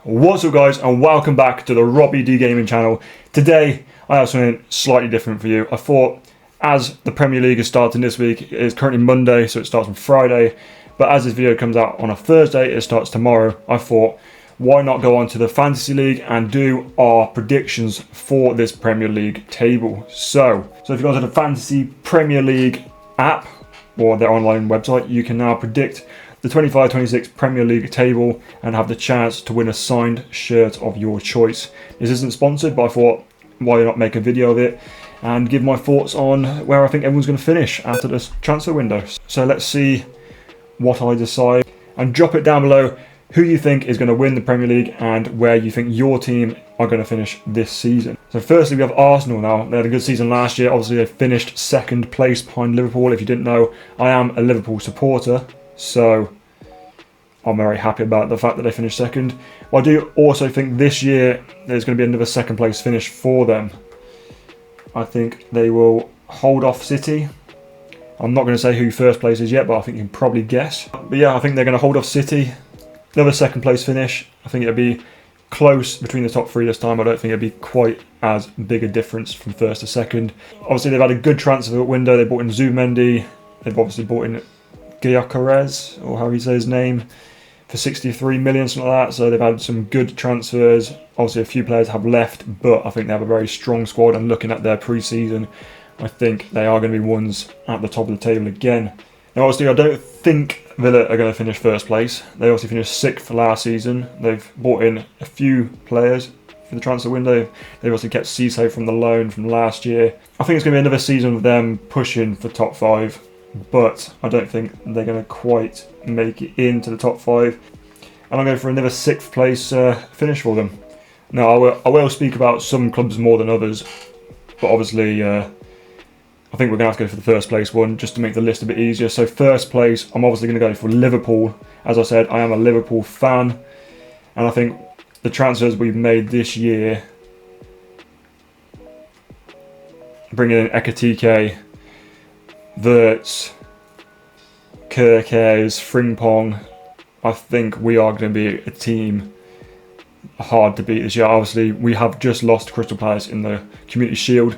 What's up guys, and welcome back to the Robbie D Gaming channel. Today I have something slightly different for you. I thought, as the Premier League is starting this week, it is currently Monday, so it starts on Friday, but as this video comes out on a Thursday, it starts tomorrow. I thought, why not go on to the Fantasy League and do our predictions for this Premier League table. So if you go to the Fantasy Premier League app or their online website, you can now predict the 25-26 Premier League table and have the chance to win a signed shirt of your choice. This isn't sponsored, but I thought, why not make a video of it and give my thoughts on where I think everyone's going to finish after this transfer window. So let's see what I decide, and drop it down below who you think is going to win the Premier League and where you think your team are going to finish this season. So firstly, we have Arsenal now. They had a good season last year. Obviously, they finished second place behind Liverpool. If you didn't know, I am a Liverpool supporter, so I'm very happy about the fact that they finished second. But I do also think this year there's going to be another second place finish for them. I think they will hold off City. I'm not going to say who first place is yet, but I think you can probably guess. But yeah, I think they're going to hold off City. Another second place finish. I think it'll be close between the top three this time. I don't think it'll be quite as big a difference from first to second. Obviously, they've had a good transfer window. They bought in Zubimendi. They've obviously bought in Gyökeres, or how you say his name, for 63 million, something like that. So they've had some good transfers. Obviously, a few players have left, but I think they have a very strong squad. And looking at their pre-season, I think they are going to be ones at the top of the table again. Now, obviously, I don't think Villa are going to finish first place. They obviously finished 6th last season. They've bought in a few players for the transfer window. They've also kept Cisse from the loan from last year. I think it's going to be another season of them pushing for top 5, but I don't think they're going to quite make it into the top 5. And I'm going for another 6th place finish for them. Now, I will speak about some clubs more than others, but obviously I think we're going to have to go for the first place one just to make the list a bit easier. So first place, I'm obviously going to go for Liverpool. As I said, I am a Liverpool fan, and I think the transfers we've made this year, bringing in Ekitike, Wirtz, Kerkez, Frimpong, I think we are going to be a team hard to beat this year. Obviously, we have just lost to Crystal Palace in the Community Shield,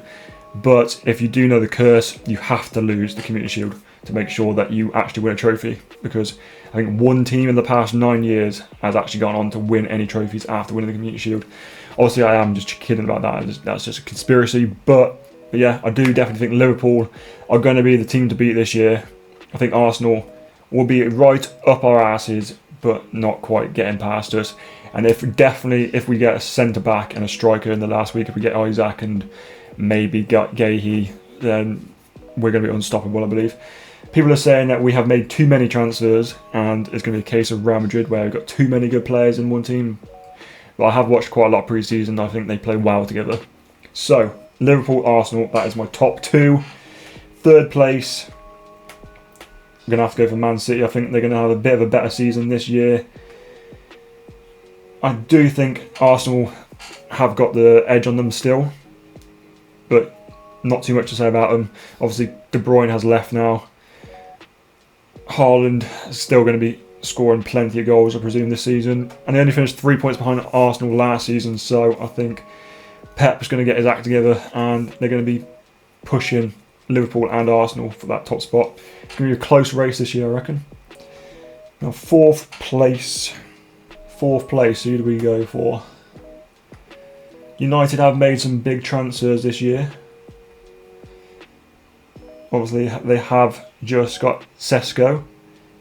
but if you do know the curse, you have to lose the Community Shield to make sure that you actually win a trophy, because I think one team in the past 9 years has actually gone on to win any trophies after winning the Community Shield. Obviously, I am just kidding about that. That's just a conspiracy, but yeah, I do definitely think Liverpool are going to be the team to beat this year. I think Arsenal will be right up our asses, but not quite getting past us. And if we get a centre-back and a striker in the last week, if we get Isaac and maybe got Gahey, then we're going to be unstoppable, I believe. People are saying that we have made too many transfers and it's going to be a case of Real Madrid where we've got too many good players in one team. But I have watched quite a lot of pre-season. I think they play well together. So, Liverpool, Arsenal, that is my top 2. Third place, I'm going to have to go for Man City. I think they're going to have a bit of a better season this year. I do think Arsenal have got the edge on them still, but not too much to say about them. Obviously, De Bruyne has left now. Haaland is still going to be scoring plenty of goals, I presume, this season. And they only finished 3 points behind Arsenal last season, so I think Pep's going to get his act together and they're going to be pushing Liverpool and Arsenal for that top spot. It's going to be a close race this year, I reckon. Now, fourth place, who do we go for? United have made some big transfers this year. Obviously, they have just got Sesko,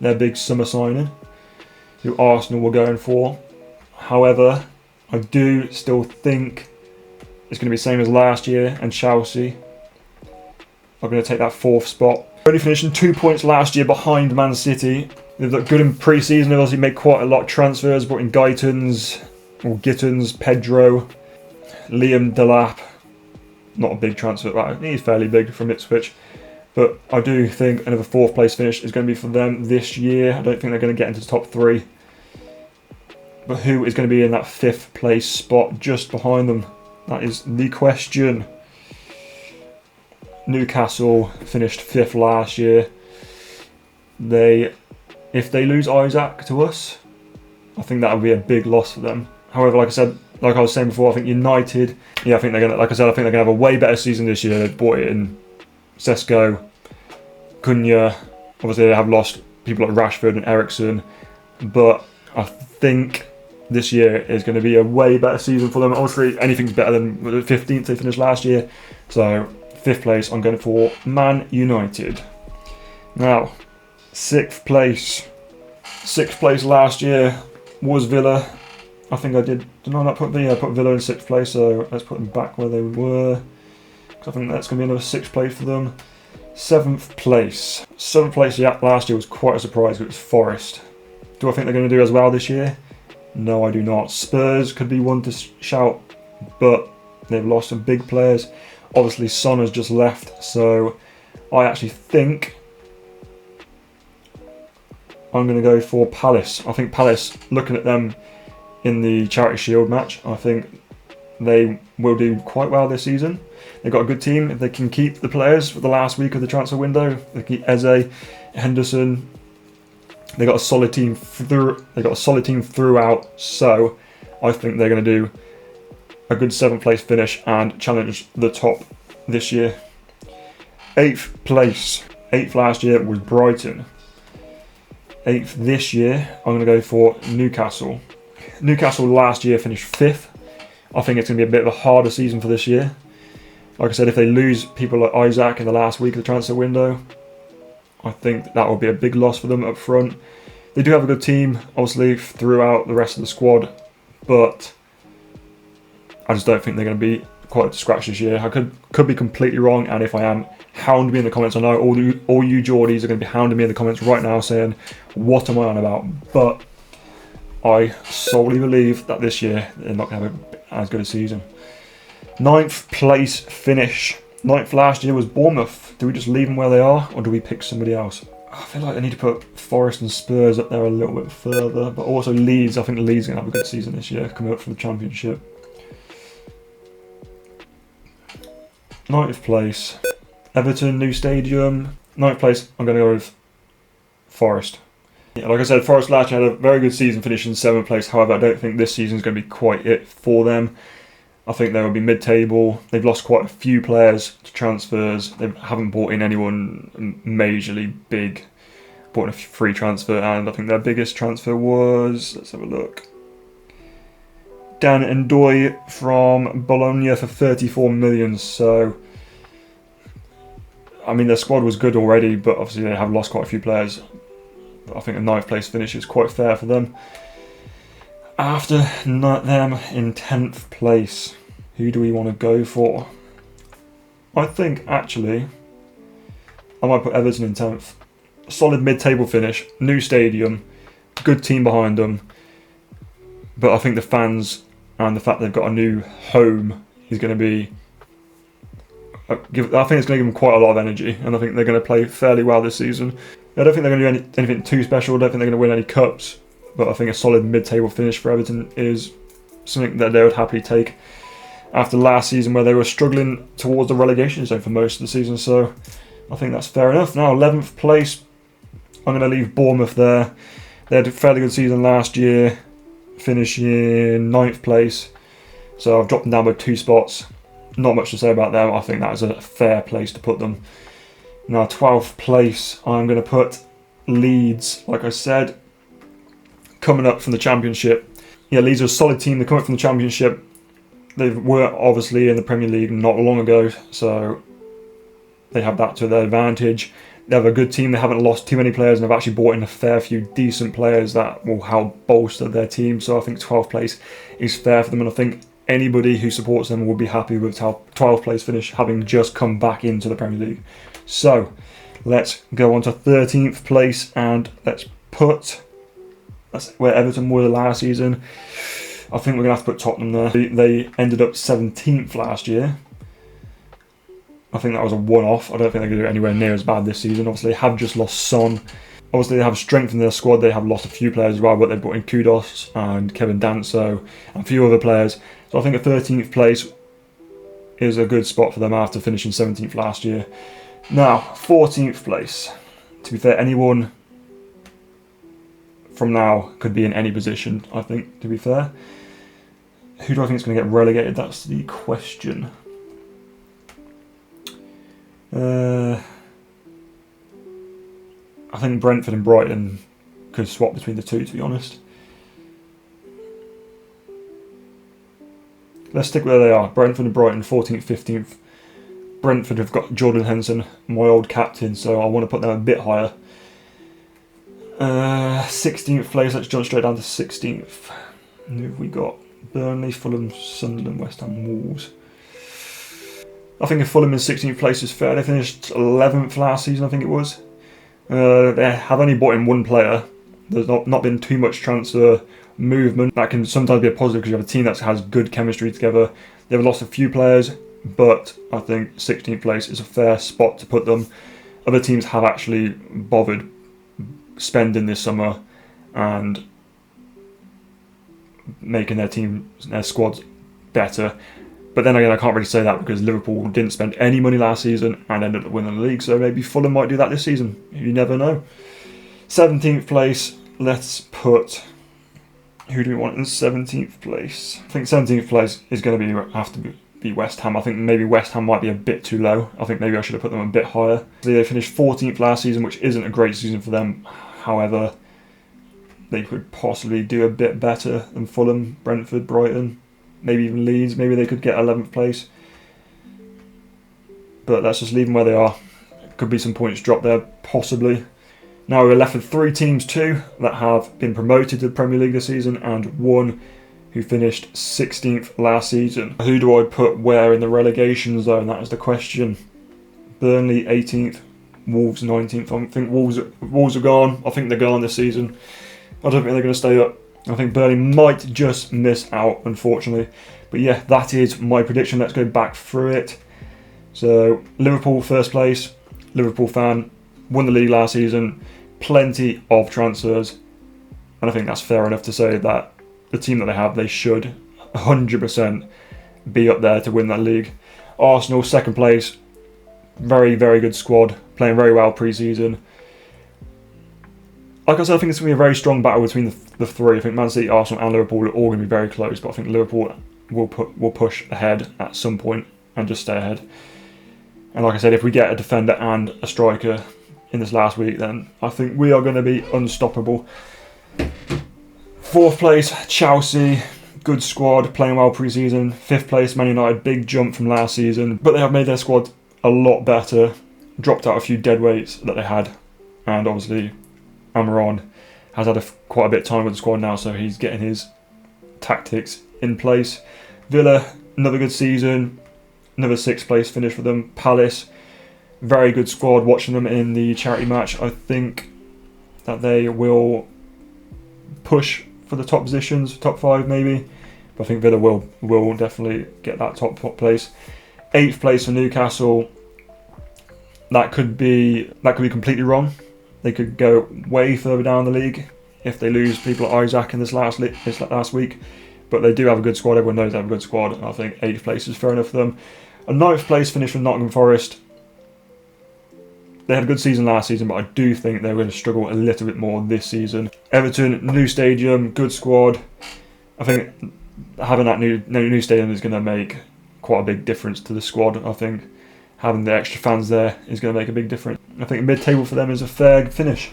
their big summer signing, who Arsenal were going for. However, I do still think it's going to be the same as last year, and Chelsea are going to take that 4th spot. Only finishing 2 points last year behind Man City. They've looked good in pre-season. They've obviously made quite a lot of transfers, brought in Gittins, Pedro, Liam Delap. Not a big transfer, right? He's fairly big from Ipswich. But I do think another 4th place finish is going to be for them this year. I don't think they're going to get into the top 3. But who is going to be in that 5th place spot just behind them? That is the question. Newcastle finished 5th last year. If they lose Isaac to us, I think that would be a big loss for them. However, like I was saying before, I think United, I think they're gonna, like I said, I think they're gonna have a way better season this year. They've brought in Sesko, Cunha. Obviously, they have lost people like Rashford and Eriksen, but I think this year is going to be a way better season for them. Obviously, anything's better than the 15th they finished last year. So 5th place, I'm going for Man United. Now, 6th place. 6th place last year was Villa. I think I did I not put Villa? I put Villa in 6th place, so let's put them back where they were. I think that's going to be another 6th place for them. 7th place. 7th place last year was quite a surprise. It was Forest. Do I think they're going to do as well this year? No, I do not. Spurs could be one to shout, but they've lost some big players. Obviously, Son has just left, so I actually think I'm going to go for Palace. I think Palace, looking at them in the Charity Shield match, I think they will do quite well this season. They've got a good team. If they can keep the players for the last week of the transfer window, they keep Eze, Henderson. They got a solid team throughout. So I think they're going to do a good 7th place finish and challenge the top this year. 8th place. 8th last year was Brighton. 8th this year, I'm going to go for Newcastle. Newcastle last year finished 5th. I think it's going to be a bit of a harder season for this year. Like I said, if they lose people like Isaac in the last week of the transfer window, I think that will be a big loss for them up front. They do have a good team, obviously, throughout the rest of the squad, but I just don't think they're going to be quite up to scratch this year. I could be completely wrong, and if I am, hound me in the comments. I know all you Geordies are going to be hounding me in the comments right now saying, what am I on about? But I solely believe that this year they're not going to have as good a season. 9th place finish. 9th last year was Bournemouth. Do we just leave them where they are, or do we pick somebody else? I feel like they need to put Forest and Spurs up there a little bit further, but also Leeds. I think Leeds are going to have a good season this year, coming up from the Championship. 9th place. Everton, new stadium. 9th place, I'm going to go with Forest. Yeah, like I said, Forest last year had a very good season, finishing 7th place. However, I don't think this season is going to be quite it for them. I think they will be mid-table. They've lost quite a few players to transfers. They haven't bought in anyone majorly big. Bought in a free transfer, and I think their biggest transfer was, let's have a look, Dan Ndoye from Bologna for 34 million. So, I mean, their squad was good already, but obviously they have lost quite a few players. But I think a 9th place finish is quite fair for them. After them in 10th place, who do we want to go for? I think actually I might put Everton in 10th. Solid mid-table finish, new stadium, good team behind them. But I think the fans and the fact they've got a new home is going to be... I think it's going to give them quite a lot of energy, and I think they're going to play fairly well this season. I don't think they're going to do anything too special. I don't think they're going to win any cups. But I think a solid mid-table finish for Everton is something that they would happily take after last season, where they were struggling towards the relegation zone for most of the season. So I think that's fair enough. Now, 11th place, I'm going to leave Bournemouth there. They had a fairly good season last year, finishing 9th place. So I've dropped them down by 2 spots. Not much to say about them. I think that is a fair place to put them. Now, 12th place, I'm going to put Leeds. Like I said, coming up from the Championship. Yeah, Leeds are a solid team. They're coming up from the Championship. They were obviously in the Premier League not long ago, so they have that to their advantage. They have a good team. They haven't lost too many players, and they've actually brought in a fair few decent players that will help bolster their team. So I think 12th place is fair for them, and I think anybody who supports them will be happy with how 12th place finish, having just come back into the Premier League. So let's go on to 13th place, and let's put... That's where Everton were last season. I think we're going to have to put Tottenham there. They ended up 17th last year. I think that was a one-off. I don't think they're going to do anywhere near as bad this season. Obviously, they have just lost Son. Obviously, they have strengthened their squad. They have lost a few players as well, but they've brought in Kudos and Kevin Danso and a few other players. So I think a 13th place is a good spot for them after finishing 17th last year. Now, 14th place. To be fair, anyone from now could be in any position, I think, to be fair. Who do I think is going to get relegated? That's the question. I think Brentford and Brighton could swap between the two, to be honest. Let's stick where they are. Brentford and Brighton, 14th, 15th. Brentford have got Jordan Henderson, my old captain, so I want to put them a bit higher. 16th place, let's jump straight down to 16th. Who have we got? Burnley, Fulham, Sunderland, West Ham, Wolves. I think if Fulham in 16th place is fair. They finished 11th last season, I think it was. They have only bought in one player. There's not been too much transfer movement. That can sometimes be a positive because you have a team that has good chemistry together. They've lost a few players, but I think 16th place is a fair spot to put them. Other teams have actually bothered spending this summer and making their squads better. But then again, I can't really say that because Liverpool didn't spend any money last season and ended up winning the league, so maybe Fulham might do that this season. You never know. 17th place, let's put... Who do we want in 17th place? I think 17th place is going to have to be West Ham. I think maybe West Ham might be a bit too low. I think maybe I should have put them a bit higher. They finished 14th last season, which isn't a great season for them. However, they could possibly do a bit better than Fulham, Brentford, Brighton, maybe even Leeds. Maybe they could get 11th place. But let's just leave them where they are. Could be some points dropped there, possibly. Now we're left with 3 teams too that have been promoted to the Premier League this season and one who finished 16th last season. Who do I put where in the relegation zone? That is the question. Burnley 18th, Wolves 19th. I think Wolves are gone. I think they're gone this season. I don't think they're going to stay up. I think Burnley might just miss out, unfortunately. But yeah, that is my prediction. Let's go back through it. So Liverpool first place. Liverpool fan. Won the league last season. Plenty of transfers. And I think that's fair enough to say that the team that they have, they should 100% be up there to win that league. Arsenal, second place. Very, very good squad. Playing very well pre-season. Like I said, I think it's going to be a very strong battle between the three. I think Man City, Arsenal and Liverpool are all going to be very close. But I think Liverpool will push ahead at some point and just stay ahead. And like I said, if we get a defender and a striker in this last week, then I think we are going to be unstoppable. Fourth place, Chelsea. Good squad, playing well pre-season. Fifth place, Man United. Big jump from last season. But they have made their squad a lot better. Dropped out a few dead weights that they had. And obviously, Amaron has had quite a bit of time with the squad now, so he's getting his tactics in place. Villa, another good season. Another 6th place finish for them. Palace, very good squad. Watching them in the charity match, I think that they will push for the top positions, top 5 maybe. But I think Villa will definitely get that top place. 8th place for Newcastle. That could be completely wrong. They could go way further down the league if they lose people like Isaac in this last week. But they do have a good squad. Everyone knows they have a good squad. And I think 8th place is fair enough for them. A 9th place finish for Nottingham Forest. They had a good season last season, but I do think they're going to struggle a little bit more this season. Everton, new stadium, good squad. I think having that new stadium is going to make quite a big difference to the squad. I think having the extra fans there is going to make a big difference. I think mid-table for them is a fair finish.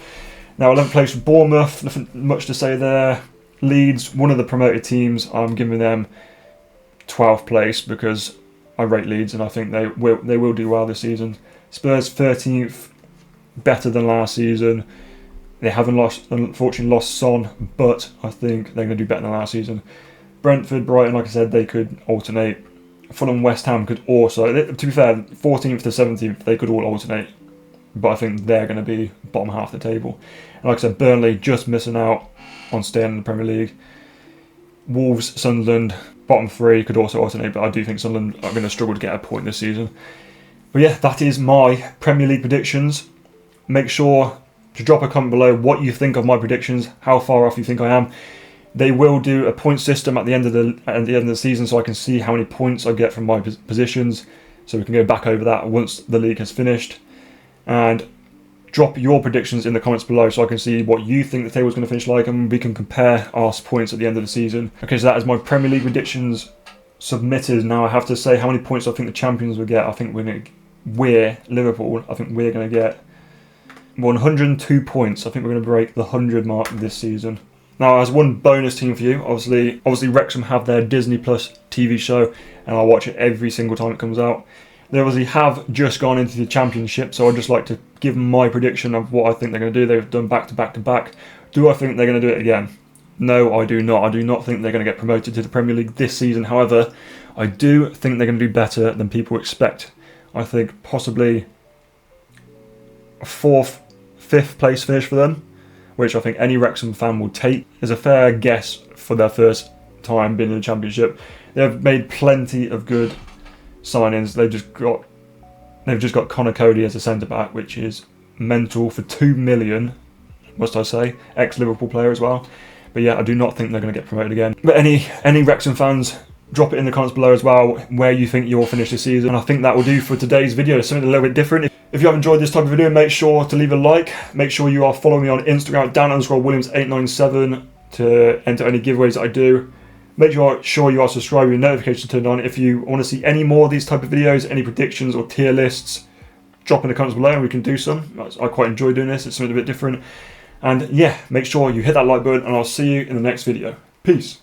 Now 11th place for Bournemouth, nothing much to say there. Leeds, one of the promoted teams, I'm giving them 12th place because I rate Leeds and I think they will do well this season. Spurs 13th, better than last season. They haven't unfortunately lost Son, but I think they're going to do better than last season. Brentford, Brighton, like I said, they could alternate. Fulham, West Ham could also, to be fair, 14th to 17th, they could all alternate. But I think they're going to be bottom half of the table. And like I said, Burnley just missing out on staying in the Premier League. Wolves, Sunderland, bottom 3 could also alternate, but I do think Sunderland are going to struggle to get a point this season. But yeah, that is my Premier League predictions. Make sure to drop a comment below what you think of my predictions, how far off you think I am. They will do a point system at the end of the season, so I can see how many points I get from my positions, so we can go back over that once the league has finished. And drop your predictions in the comments below so I can see what you think the table is going to finish like, and we can compare our points at the end of the season. Okay, so that is my Premier League predictions submitted. Now I have to say how many points I think the champions will get. I think we're Liverpool. I think we're going to get 102 points. I think we're going to break the 100 mark this season. Now, as one bonus team for you, obviously Wrexham have their Disney Plus TV show, and I watch it every single time it comes out. They obviously have just gone into the Championship, so I'd just like to give my prediction of what I think they're going to do. They've done back to back to back. Do I think they're going to do it again? No, I do not. I do not think they're going to get promoted to the Premier League this season. However, I do think they're going to do better than people expect. I think possibly a 4th, 5th place finish for them, which I think any Wrexham fan will take, is a fair guess for their first time being in the Championship. They've made plenty of good signings. They've just got Connor Cody as a centre back, which is mental, for 2 million, must I say, ex-Liverpool player as well. But yeah, I do not think they're going to get promoted again. But any Wrexham fans, drop it in the comments below as well where you think you'll finish this season. And I think that will do for today's video. Something a little bit different. If you have enjoyed this type of video, make sure to leave a like. Make sure you are following me on Instagram at Dan_Williams897 to enter any giveaways that I do. Make sure you are subscribed with your notifications turned on. If you want to see any more of these type of videos, any predictions or tier lists, drop in the comments below and we can do some. I quite enjoy doing this. It's something a bit different. And yeah, make sure you hit that like button, and I'll see you in the next video. Peace.